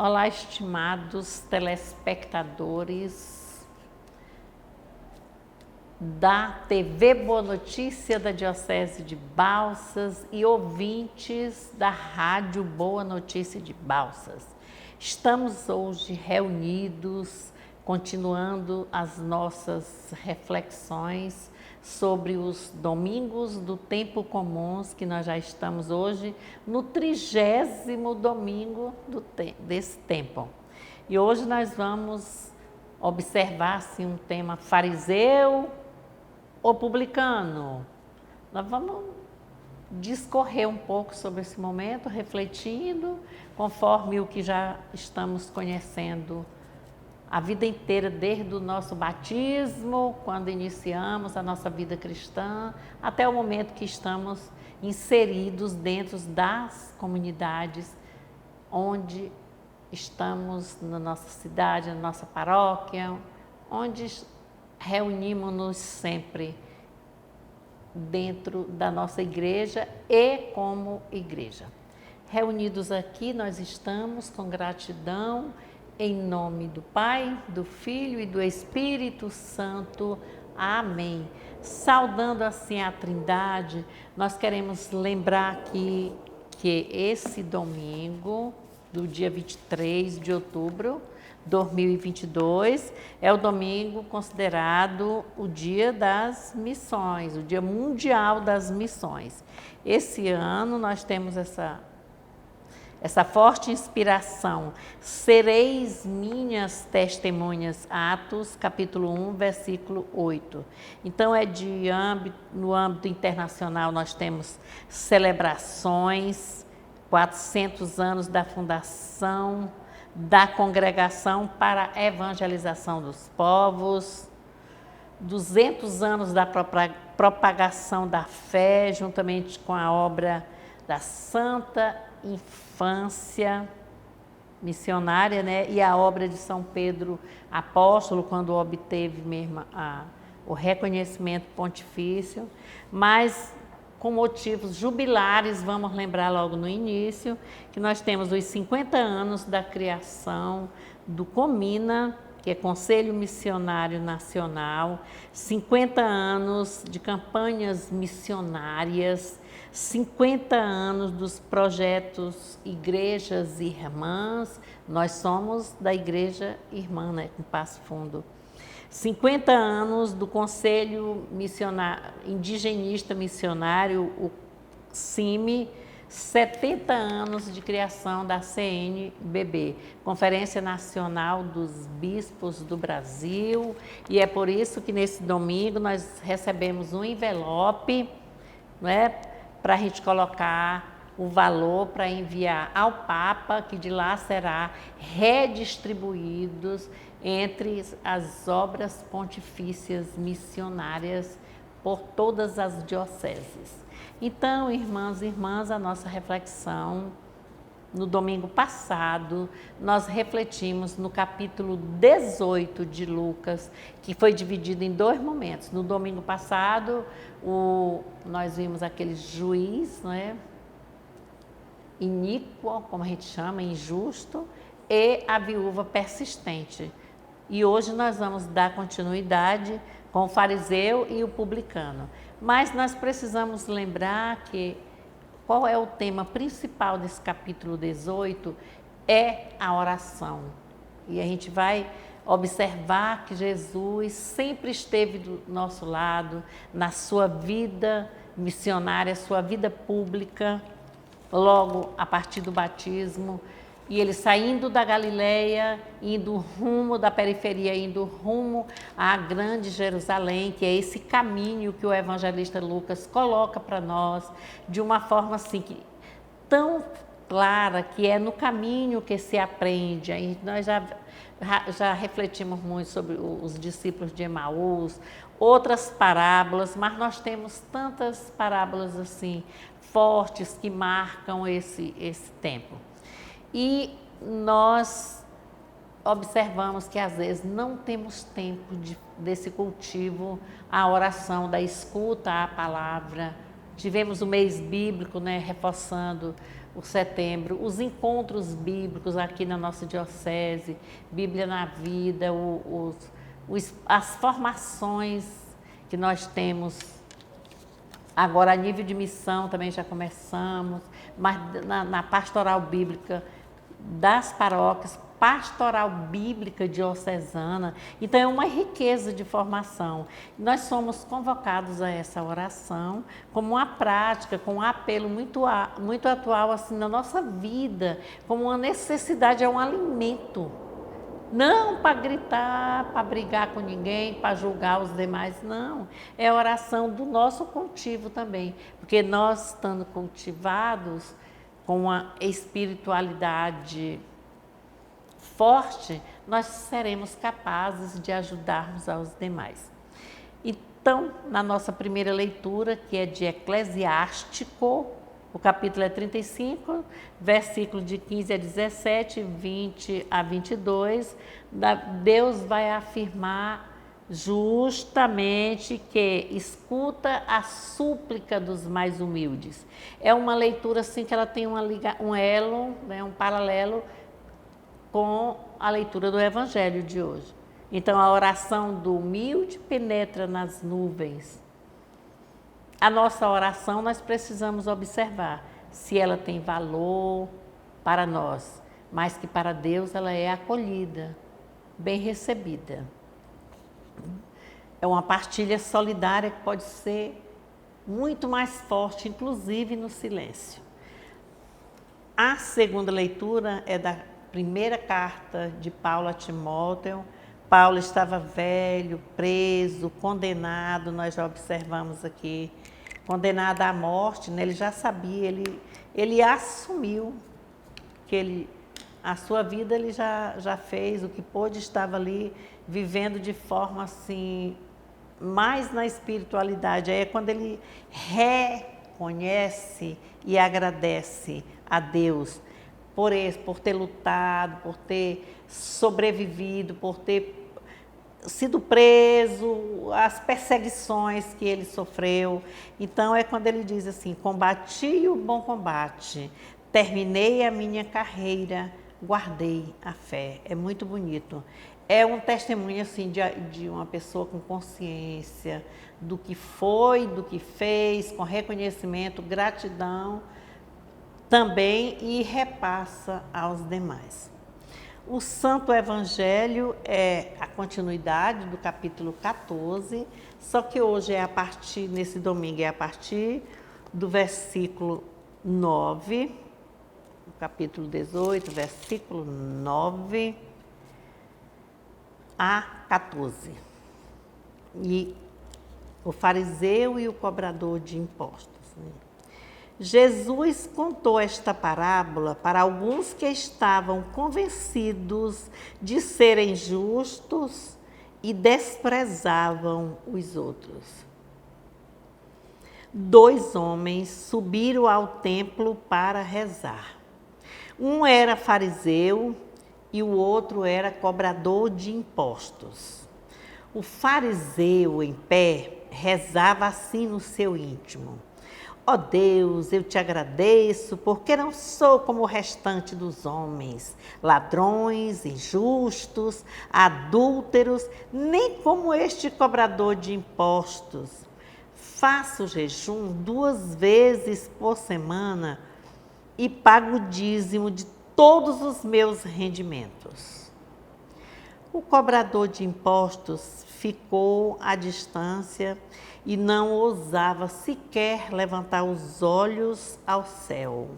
Olá, estimados telespectadores da TV Boa Notícia da Diocese de Balsas e ouvintes da Rádio Boa Notícia de Balsas. Estamos hoje reunidos, continuando as nossas reflexões sobre os domingos do tempo comuns, que nós já estamos hoje no 30º domingo desse tempo. E hoje nós vamos observar assim, um tema fariseu ou publicano. Nós vamos discorrer um pouco sobre esse momento, refletindo, conforme o que já estamos conhecendo a vida inteira, desde o nosso batismo, quando iniciamos a nossa vida cristã, até o momento que estamos inseridos dentro das comunidades onde estamos, na nossa cidade, na nossa paróquia, onde reunimos-nos sempre dentro da nossa igreja e como igreja. Reunidos aqui, nós estamos com gratidão, em nome do Pai, do Filho e do Espírito Santo. Amém. Saudando assim a Trindade, nós queremos lembrar aqui que esse domingo, do dia 23 de outubro de 2022, é o domingo considerado o Dia das Missões, o Dia Mundial das Missões. Esse ano nós temos essa forte inspiração. Sereis minhas testemunhas, Atos, capítulo 1, versículo 8. Então, no âmbito internacional, nós temos celebrações, 400 anos da fundação da Congregação para a Evangelização dos Povos, 200 anos da propagação da fé, juntamente com a obra da Santa Infância Missionária, né? E a obra de São Pedro Apóstolo, quando obteve mesmo o reconhecimento pontifício, mas com motivos jubilares, vamos lembrar logo no início, que nós temos os 50 anos da criação do COMINA, que é Conselho Missionário Nacional, 50 anos de campanhas missionárias, 50 anos dos projetos Igrejas Irmãs, nós somos da Igreja Irmã, né, com Passo Fundo. 50 anos do Conselho Indigenista Missionário, o CIMI, 70 anos de criação da CNBB, Conferência Nacional dos Bispos do Brasil, e é por isso que nesse domingo nós recebemos um envelope, não é, para a gente colocar o valor para enviar ao Papa, que de lá será redistribuídos entre as obras pontifícias missionárias por todas as dioceses. Então, irmãos e irmãs, a nossa reflexão no domingo passado, nós refletimos no capítulo 18 de Lucas, que foi dividido em 2 momentos. No domingo passado, nós vimos aquele juiz, não é? Iníquo, como a gente chama, injusto, e a viúva persistente. E hoje nós vamos dar continuidade com o fariseu e o publicano. Mas nós precisamos lembrar que qual é o tema principal desse capítulo 18? É a oração. E a gente vai observar que Jesus sempre esteve do nosso lado, na sua vida missionária, sua vida pública, logo a partir do batismo, e ele saindo da Galileia, indo rumo da periferia, indo rumo à grande Jerusalém, que é esse caminho que o evangelista Lucas coloca para nós, de uma forma assim, tão clara, que é no caminho que se aprende. Aí nós já refletimos muito sobre os discípulos de Emaús, outras parábolas, mas nós temos tantas parábolas assim, fortes, que marcam esse tempo. E nós observamos que às vezes não temos tempo desse cultivo, a oração, da escuta à palavra. Tivemos o mês bíblico, né, reforçando por setembro, os encontros bíblicos aqui na nossa diocese, Bíblia na Vida, as formações que nós temos. Agora, a nível de missão também já começamos, mas na pastoral bíblica das paróquias, pastoral bíblica diocesana. Então, é uma riqueza de formação. Nós somos convocados a essa oração como uma prática, com um apelo muito atual assim, na nossa vida, como uma necessidade, é um alimento. Não para gritar, para brigar com ninguém, para julgar os demais, não. É a oração do nosso cultivo também, porque nós, estando cultivados com uma espiritualidade forte, nós seremos capazes de ajudarmos aos demais. Então, na nossa primeira leitura, que é de Eclesiástico, o capítulo é 35, versículo de 15 a 17, 20 a 22, Deus vai afirmar justamente que escuta a súplica dos mais humildes. É uma leitura assim que ela tem um elo, né, um paralelo com a leitura do Evangelho de hoje. Então, a oração do humilde penetra nas nuvens. A nossa oração nós precisamos observar se ela tem valor para nós, mas que para Deus ela é acolhida, bem recebida. É uma partilha solidária que pode ser muito mais forte, inclusive no silêncio. A segunda leitura é da primeira carta de Paulo a Timóteo. Paulo estava velho, preso, condenado, nós já observamos aqui, condenado à morte, né? Ele já sabia, ele assumiu que a sua vida ele já fez, o que pôde, estava ali vivendo de forma assim, mais na espiritualidade. Aí é quando ele reconhece e agradece a Deus por ter lutado, por ter sobrevivido, por ter sido preso, as perseguições que ele sofreu. Então é quando ele diz assim: combati o bom combate, terminei a minha carreira, guardei a fé. É muito bonito. É um testemunho assim de uma pessoa com consciência do que foi, do que fez, com reconhecimento, gratidão também, e repassa aos demais. O Santo Evangelho é a continuidade do capítulo 14, só que hoje nesse domingo, é a partir do versículo 9, o capítulo 18, versículo 9 a 14. E o fariseu e o cobrador de impostos. Jesus contou esta parábola para alguns que estavam convencidos de serem justos e desprezavam os outros. 2 homens subiram ao templo para rezar. Um era fariseu e o outro era cobrador de impostos. O fariseu, em pé, rezava assim no seu íntimo: ó Deus, eu te agradeço, porque não sou como o restante dos homens, ladrões, injustos, adúlteros, nem como este cobrador de impostos. Faço jejum 2 vezes por semana e pago o dízimo de todos os meus rendimentos. O cobrador de impostos ficou à distância e não ousava sequer levantar os olhos ao céu.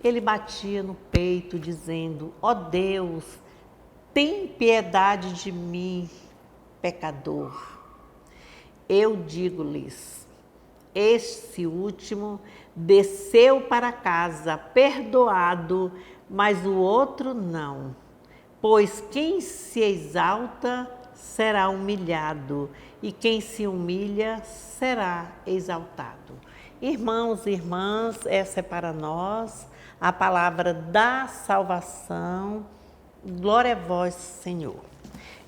Ele batia no peito, dizendo: ó Deus, tem piedade de mim, pecador. Eu digo-lhes, este último desceu para casa perdoado, mas o outro não. Pois quem se exalta será humilhado, e quem se humilha será exaltado. Irmãos e irmãs, essa é para nós a palavra da salvação. Glória a vós, Senhor.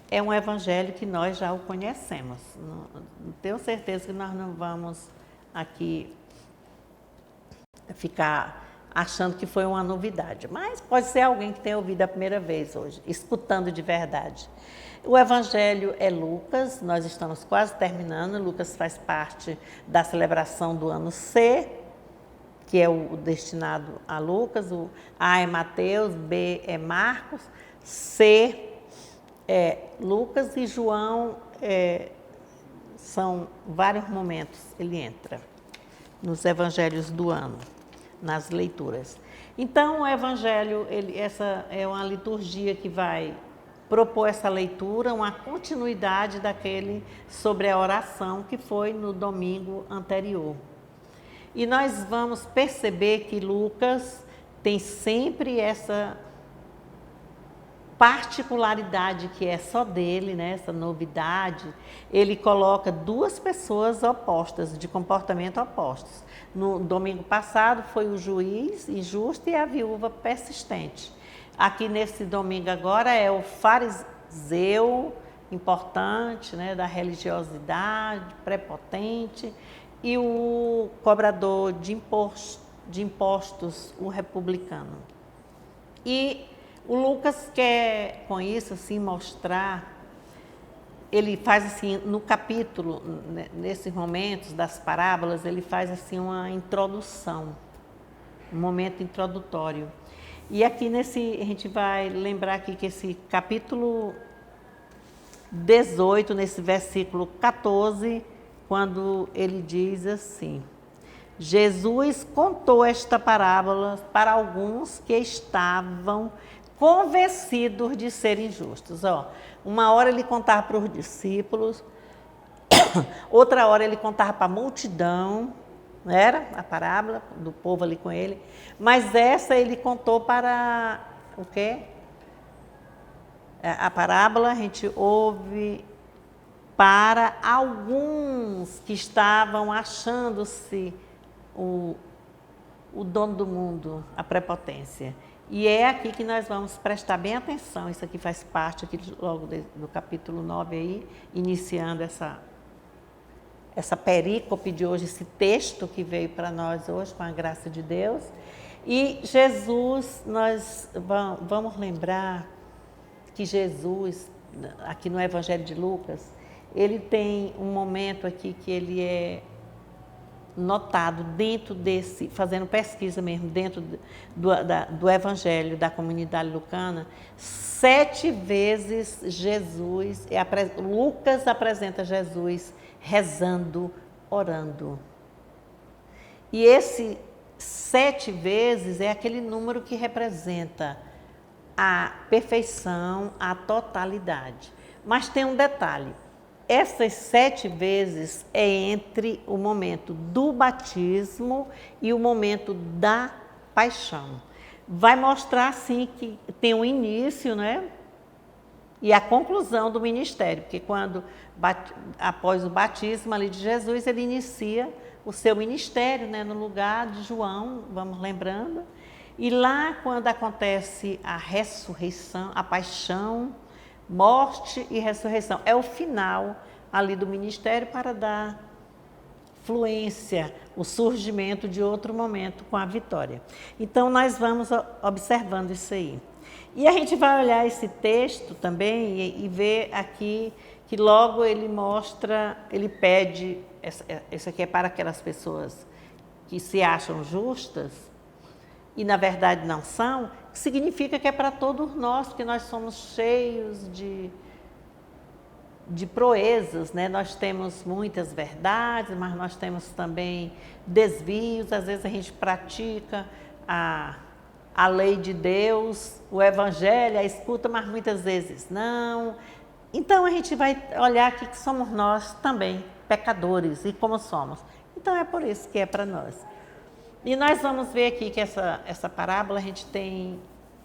É um evangelho que nós já o conhecemos. Tenho certeza que nós não vamos aqui ficar achando que foi uma novidade. Mas pode ser alguém que tenha ouvido a primeira vez hoje, escutando de verdade. O Evangelho é Lucas, nós estamos quase terminando. Lucas faz parte da celebração do ano C, que é o destinado a Lucas. O A é Mateus, B é Marcos, C é Lucas e João são vários momentos, ele entra nos evangelhos do ano, nas leituras. Então, o evangelho, essa é uma liturgia que vai propor essa leitura, uma continuidade daquele sobre a oração que foi no domingo anterior. E nós vamos perceber que Lucas tem sempre essa particularidade que é só dele, né? Essa novidade. Ele coloca duas pessoas opostas, de comportamento opostos. No domingo passado foi o juiz injusto e a viúva persistente. Aqui nesse domingo agora é o fariseu importante, né? Da religiosidade, prepotente, e o cobrador de impostos, o republicano. E o Lucas quer, com isso, assim, mostrar, ele faz assim, no capítulo, nesses momentos das parábolas, ele faz assim uma introdução, um momento introdutório. E aqui a gente vai lembrar aqui que esse capítulo 18, nesse versículo 14, quando ele diz assim: Jesus contou esta parábola para alguns que estavam convencidos de serem justos. Uma hora ele contava para os discípulos, outra hora ele contava para a multidão, não era a parábola do povo ali com ele, mas essa ele contou para o quê? A parábola a gente ouve para alguns que estavam achando-se o dono do mundo, a prepotência. E é aqui que nós vamos prestar bem atenção. Isso aqui faz parte aqui logo do capítulo 9 aí, iniciando essa perícope de hoje, esse texto que veio para nós hoje, com a graça de Deus. E Jesus, nós vamos lembrar que Jesus, aqui no Evangelho de Lucas, ele tem um momento aqui que ele é notado dentro desse, fazendo pesquisa mesmo, dentro do Evangelho da comunidade lucana, 7 vezes Lucas apresenta Jesus rezando, orando. E esse 7 vezes é aquele número que representa a perfeição, a totalidade. Mas tem um detalhe. Essas 7 vezes é entre o momento do batismo e o momento da paixão. Vai mostrar, assim, que tem um início, né? E a conclusão do ministério, porque após o batismo ali de Jesus, ele inicia o seu ministério, né? No lugar de João, vamos lembrando. E lá, quando acontece a ressurreição, a paixão, morte e ressurreição, é o final ali do ministério para dar fluência, o surgimento de outro momento com a vitória. Então, nós vamos observando isso aí. E a gente vai olhar esse texto também e ver aqui que logo ele mostra, ele pede, isso aqui é para aquelas pessoas que se acham justas e na verdade não são, significa que é para todos nós, porque nós somos cheios de proezas, né? Nós temos muitas verdades, mas nós temos também desvios. Às vezes a gente pratica a lei de Deus, o Evangelho, a escuta, mas muitas vezes não. Então a gente vai olhar aqui que somos nós também pecadores, e como somos. Então é por isso que é para nós. E nós vamos ver aqui que essa parábola a gente tem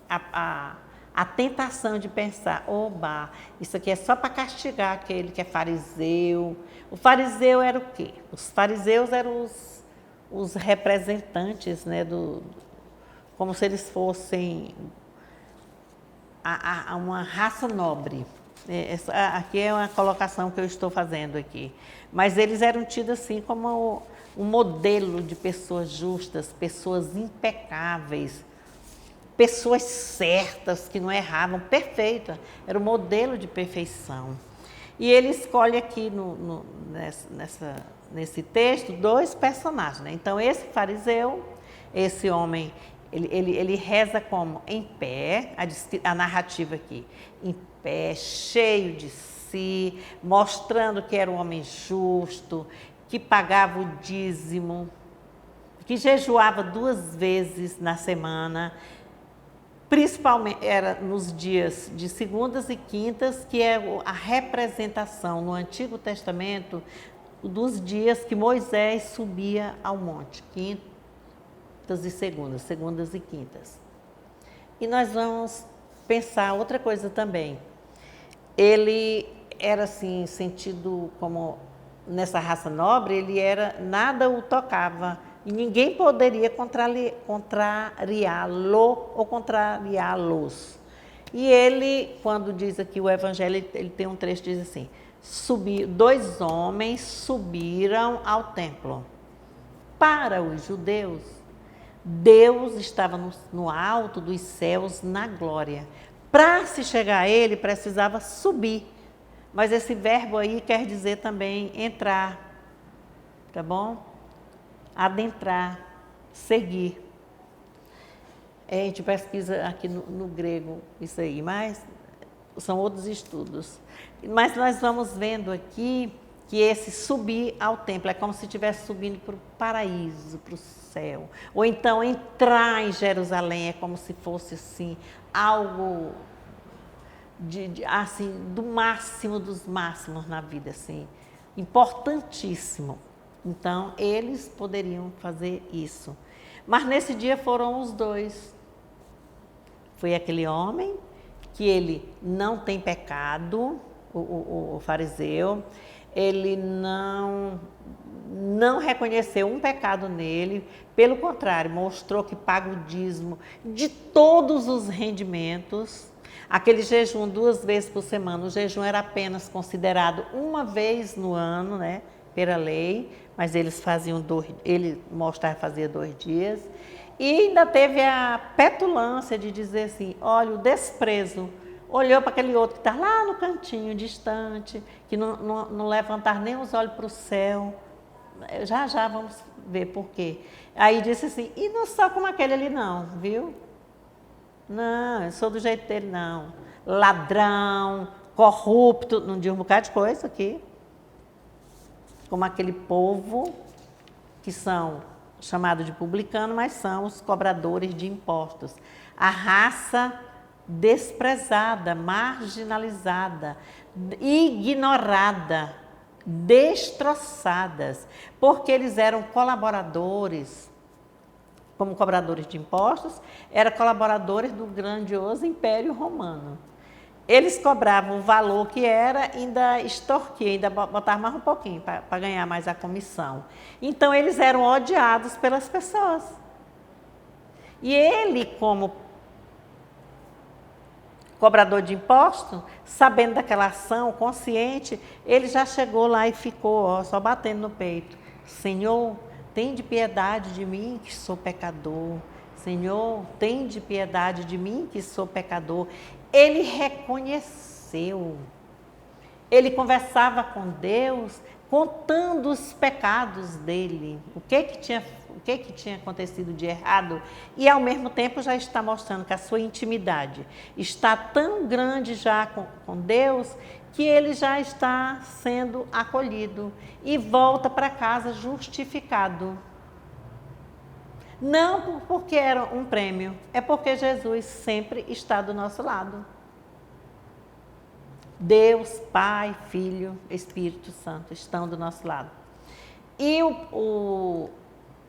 a tentação de pensar, oba, isso aqui é só para castigar aquele que é fariseu. O fariseu era o quê? Os fariseus eram os representantes, né, como se eles fossem uma raça nobre. Aqui é uma colocação que eu estou fazendo aqui. Mas eles eram tidos assim como um modelo de pessoas justas, pessoas impecáveis, pessoas certas, que não erravam, perfeita. Era o modelo de perfeição. E ele escolhe aqui nesse texto 2 personagens, né? Então, esse fariseu, esse homem, ele reza como? Em pé, a narrativa aqui, em pé, cheio de si, mostrando que era um homem justo, que pagava o dízimo, que jejuava 2 vezes na semana, principalmente era nos dias de segundas e quintas, que é a representação no Antigo Testamento dos dias que Moisés subia ao monte, quintas e segundas e quintas. E nós vamos pensar outra coisa também. Ele era assim, sentido como nessa raça nobre, ele era, nada o tocava, e ninguém poderia contrariá-lo ou contrariá-los. E ele, quando diz aqui o Evangelho, ele tem um trecho que diz assim: 2 homens subiram ao templo. Para os judeus, Deus estava no alto dos céus, na glória. Para se chegar a ele, precisava subir. Mas esse verbo aí quer dizer também entrar, tá bom? Adentrar, seguir. A gente pesquisa aqui no grego isso aí, mas são outros estudos. Mas nós vamos vendo aqui que esse subir ao templo é como se estivesse subindo para o paraíso, para o céu. Ou então entrar em Jerusalém é como se fosse assim, algo assim, do máximo dos máximos na vida, assim, importantíssimo. Então, eles poderiam fazer isso. Mas nesse dia foram os 2. Foi aquele homem que ele não tem pecado, o fariseu, ele não reconheceu um pecado nele, pelo contrário, mostrou que paga o dízimo de todos os rendimentos. Aquele jejum 2 vezes por semana, o jejum era apenas considerado uma vez no ano, né, pela lei, mas eles faziam ele mostrava fazia 2 dias. E ainda teve a petulância de dizer assim, olha, o desprezo, olhou para aquele outro que está lá no cantinho, distante, que não levantar nem os olhos para o céu. Já vamos ver por quê. Aí disse assim, e não só como aquele ali não, viu? Não, eu sou do jeito dele não. Ladrão, corrupto, não diz um bocado de coisa aqui. Como aquele povo que são chamados de publicano, mas são os cobradores de impostos. A raça desprezada, marginalizada, ignorada, destroçadas, porque eles eram colaboradores, como cobradores de impostos, eram colaboradores do grandioso Império Romano. Eles cobravam o valor que era, ainda extorquia, ainda botavam mais um pouquinho para ganhar mais a comissão. Então, eles eram odiados pelas pessoas. E ele, como cobrador de imposto, sabendo daquela ação, consciente, ele já chegou lá e ficou só batendo no peito. Senhor, tende piedade de mim que sou pecador. Senhor, tende piedade de mim que sou pecador. Ele reconheceu. Ele conversava com Deus, contando os pecados dele, o que tinha acontecido de errado, e ao mesmo tempo já está mostrando que a sua intimidade está tão grande já com Deus, que ele já está sendo acolhido e volta para casa justificado. Não porque era um prêmio, é porque Jesus sempre está do nosso lado. Deus, Pai, Filho, Espírito Santo estão do nosso lado. E o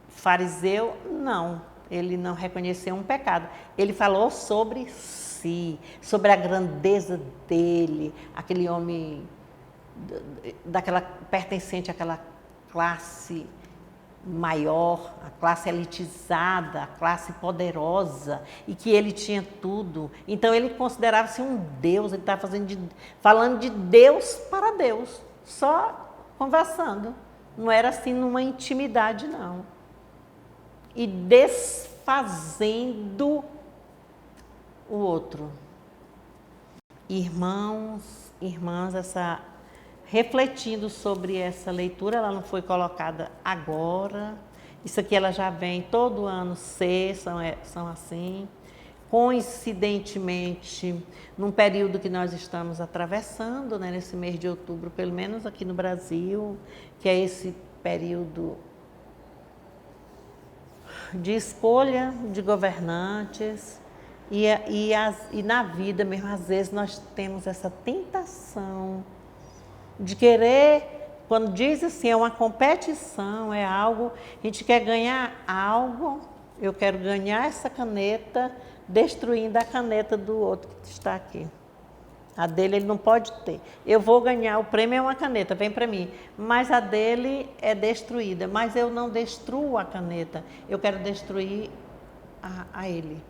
fariseu, não, ele não reconheceu um pecado. Ele falou sobre si, sobre a grandeza dele, aquele homem pertencente àquela classe maior, a classe elitizada, a classe poderosa, e que ele tinha tudo. Então ele considerava-se um Deus, ele estava falando de Deus para Deus, só conversando. Não era assim numa intimidade, não. E desfazendo o outro. Irmãos, irmãs, refletindo sobre essa leitura, ela não foi colocada agora. Isso aqui ela já vem todo ano são assim. Coincidentemente, num período que nós estamos atravessando, né, nesse mês de outubro, pelo menos aqui no Brasil, que é esse período de escolha de governantes, e na vida mesmo, às vezes, nós temos essa tentação de querer, quando diz assim, é uma competição, é algo, a gente quer ganhar algo, eu quero ganhar essa caneta, destruindo a caneta do outro que está aqui. A dele ele não pode ter. Eu vou ganhar, o prêmio é uma caneta, vem para mim. Mas a dele é destruída. Mas eu não destruo a caneta, eu quero destruir a ele.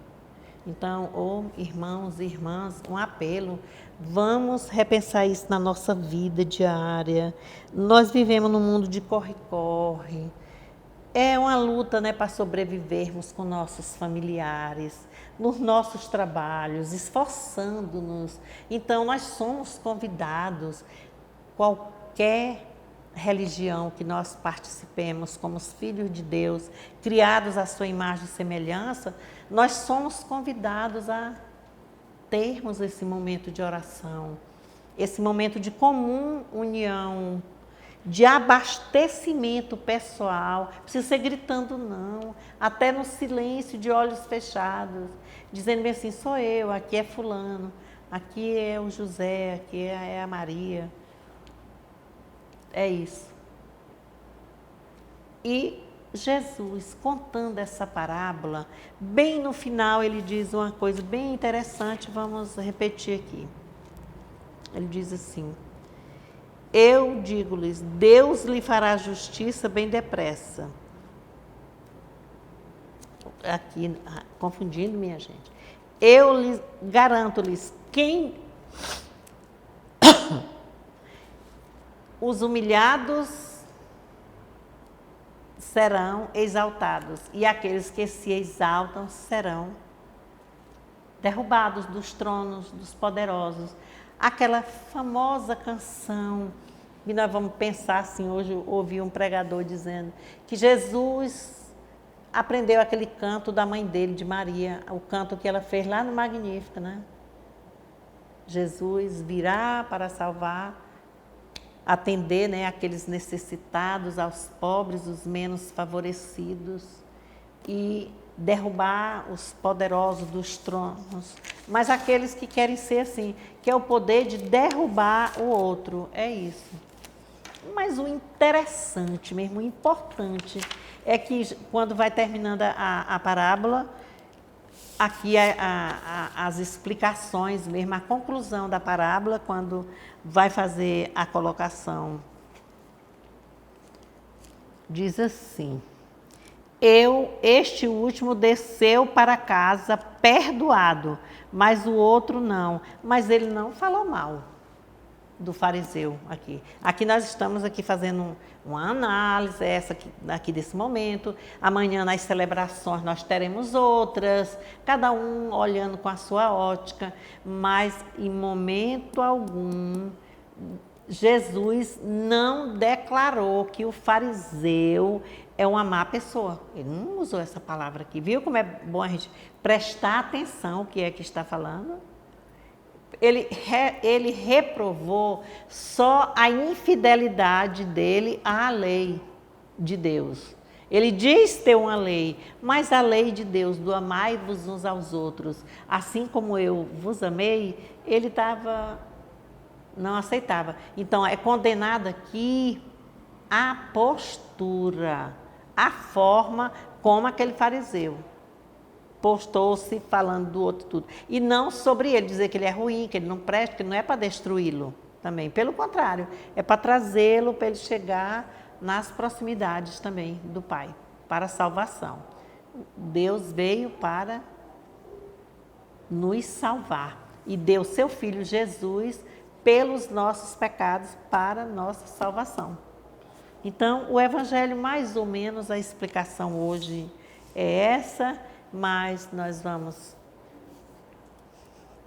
Então, irmãos e irmãs, um apelo, vamos repensar isso na nossa vida diária. Nós vivemos num mundo de corre-corre. É uma luta, né, para sobrevivermos com nossos familiares, nos nossos trabalhos, esforçando-nos. Então, nós somos convidados, qualquer religião que nós participemos, como os filhos de Deus, criados à sua imagem e semelhança, nós somos convidados a termos esse momento de oração, esse momento de comum união, de abastecimento pessoal, não precisa ser gritando não, até no silêncio de olhos fechados, dizendo bem assim, sou eu, aqui é fulano, aqui é o José, aqui é a Maria. É isso. E Jesus, contando essa parábola, bem no final ele diz uma coisa bem interessante, vamos repetir aqui. Ele diz assim, eu digo-lhes, Deus lhe fará justiça bem depressa. Aqui, confundindo, minha gente. Eu lhes garanto-lhes, quem os humilhados serão exaltados, e aqueles que se exaltam serão derrubados dos tronos dos poderosos. Aquela famosa canção, que nós vamos pensar assim, hoje eu ouvi um pregador dizendo que Jesus aprendeu aquele canto da mãe dele, de Maria, o canto que ela fez lá no Magnífica, né? Jesus virá para salvar, atender, né, aqueles necessitados, aos pobres, os menos favorecidos, e derrubar os poderosos dos tronos, mas aqueles que querem ser assim, que é o poder de derrubar o outro, é isso. Mas o interessante mesmo, o importante, é que quando vai terminando a parábola, aqui as explicações mesmo, a conclusão da parábola, quando vai fazer a colocação, diz assim, este último desceu para casa perdoado, mas o outro não. Mas ele não falou mal do fariseu aqui. Aqui nós estamos aqui fazendo uma análise, essa aqui desse momento. Amanhã nas celebrações nós teremos outras, cada um olhando com a sua ótica, mas em momento algum Jesus não declarou que o fariseu é uma má pessoa. Ele não usou essa palavra aqui. Viu como é bom a gente prestar atenção o que é que está falando? Ele reprovou só a infidelidade dele à lei de Deus. Ele diz ter uma lei, mas a lei de Deus, do amai-vos uns aos outros, assim como eu vos amei, ele não aceitava. Então, é condenada aqui a postura, a forma como aquele fariseu postou-se falando do outro tudo. E não sobre ele, dizer que ele é ruim, que ele não presta, que não é para destruí-lo também. Pelo contrário, é para trazê-lo, para ele chegar nas proximidades também do Pai, para a salvação. Deus veio para nos salvar e deu seu Filho Jesus pelos nossos pecados para nossa salvação. Então, o Evangelho, mais ou menos, a explicação hoje é essa, mas nós vamos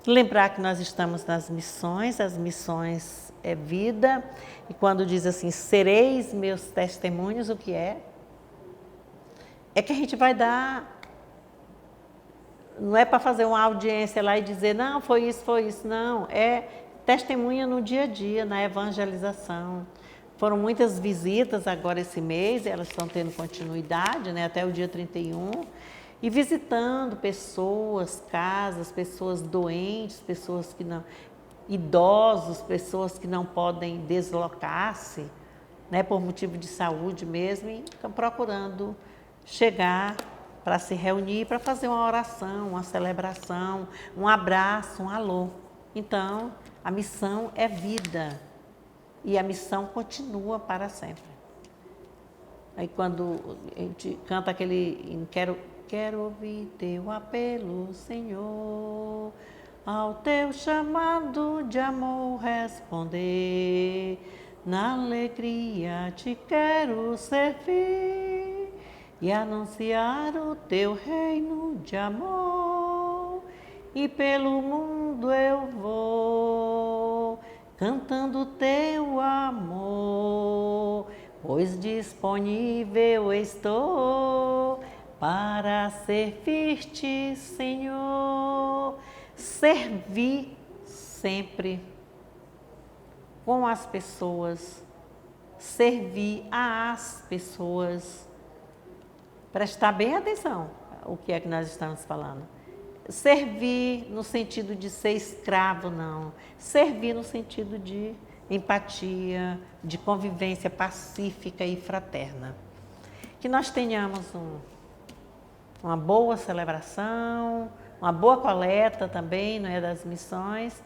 lembrar que nós estamos nas missões, as missões é vida, e quando diz assim, sereis meus testemunhos, o que é? É que a gente vai dar, não é para fazer uma audiência lá e dizer, não, foi isso, não, é testemunha no dia a dia, na evangelização. Foram muitas visitas agora esse mês, elas estão tendo continuidade, né, até o dia 31, e visitando pessoas, casas, pessoas doentes, pessoas que não, idosos, pessoas que não podem deslocar-se, né, por motivo de saúde mesmo, e estão procurando chegar para se reunir, para fazer uma oração, uma celebração, um abraço, um alô. Então, a missão é vida e a missão continua para sempre. Aí quando a gente canta aquele quero ouvir teu apelo, Senhor, ao teu chamado de amor responder, na alegria te quero servir e anunciar o teu reino de amor. E pelo mundo eu vou, cantando teu amor, pois disponível estou para servir-te, Senhor. Servir sempre com as pessoas, servir às pessoas. Prestar bem atenção o que é que nós estamos falando. Servir no sentido de ser escravo, não. Servir no sentido de empatia, de convivência pacífica e fraterna. Que nós tenhamos uma boa celebração, uma boa coleta também, não é, das missões,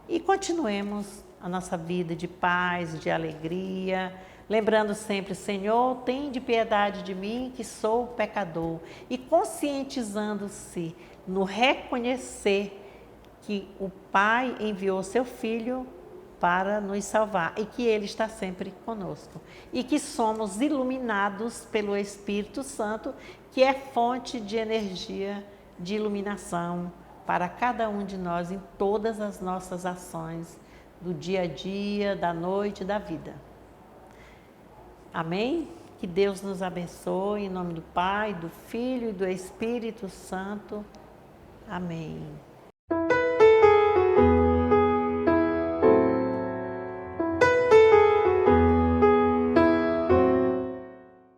e continuemos a nossa vida de paz, de alegria, lembrando sempre, Senhor, tende piedade de mim, que sou pecador, e conscientizando-se no reconhecer que o Pai enviou seu Filho para nos salvar e que Ele está sempre conosco. E que somos iluminados pelo Espírito Santo, que é fonte de energia, de iluminação para cada um de nós em todas as nossas ações do dia a dia, da noite, da vida. Amém? Que Deus nos abençoe, em nome do Pai, do Filho e do Espírito Santo. Amém.